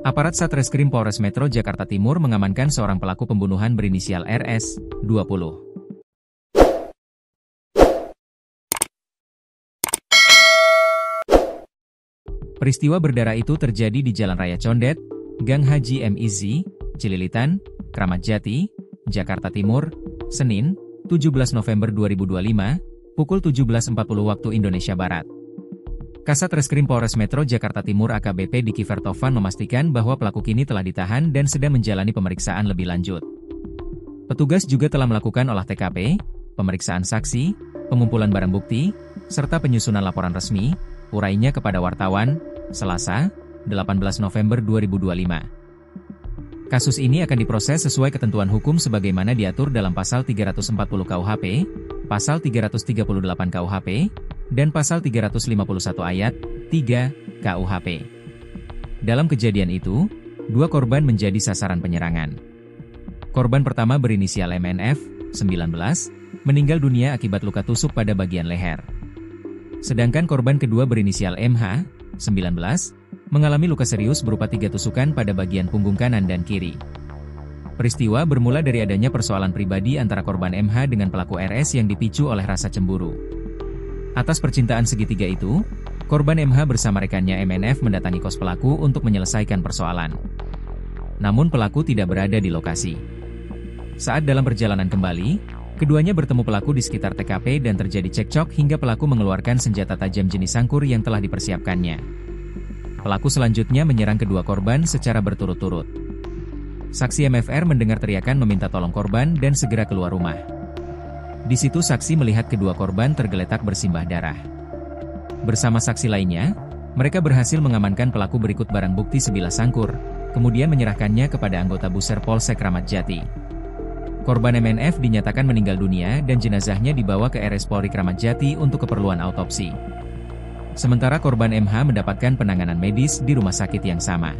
Aparat Satreskrim Polres Metro Jakarta Timur mengamankan seorang pelaku pembunuhan berinisial RS, 20. Peristiwa berdarah itu terjadi di Jalan Raya Condet, Gang Haji MIZ, Cililitan, Kramat Jati, Jakarta Timur, Senin, 17 November 2025, pukul 17.40 waktu Indonesia Barat. Kasat Reskrim Polres Metro Jakarta Timur AKBP Diki Vertovan memastikan bahwa pelaku kini telah ditahan dan sedang menjalani pemeriksaan lebih lanjut. Petugas juga telah melakukan olah TKP, pemeriksaan saksi, pengumpulan barang bukti, serta penyusunan laporan resmi, urainya kepada wartawan, Selasa, 18 November 2025. Kasus ini akan diproses sesuai ketentuan hukum sebagaimana diatur dalam Pasal 340 KUHP, Pasal 338 KUHP, dan Pasal 351 Ayat 3 KUHP. Dalam kejadian itu, dua korban menjadi sasaran penyerangan. Korban pertama berinisial MNF, 19, meninggal dunia akibat luka tusuk pada bagian leher. Sedangkan korban kedua berinisial MH, 19, mengalami luka serius berupa 3 tusukan pada bagian punggung kanan dan kiri. Peristiwa bermula dari adanya persoalan pribadi antara korban MH dengan pelaku RS yang dipicu oleh rasa cemburu. Atas percintaan segitiga itu, korban MH bersama rekannya MNF mendatangi kos pelaku untuk menyelesaikan persoalan. Namun pelaku tidak berada di lokasi. Saat dalam perjalanan kembali, keduanya bertemu pelaku di sekitar TKP dan terjadi cekcok hingga pelaku mengeluarkan senjata tajam jenis sangkur yang telah dipersiapkannya. Pelaku selanjutnya menyerang kedua korban secara berturut-turut. Saksi MFR mendengar teriakan meminta tolong korban dan segera keluar rumah. Di situ saksi melihat kedua korban tergeletak bersimbah darah. Bersama saksi lainnya, mereka berhasil mengamankan pelaku berikut barang bukti sebilah sangkur, kemudian menyerahkannya kepada anggota Buser Polsek Kramat Jati. Korban MNF dinyatakan meninggal dunia dan jenazahnya dibawa ke RS Polri Kramat Jati untuk keperluan autopsi. Sementara korban MH mendapatkan penanganan medis di rumah sakit yang sama.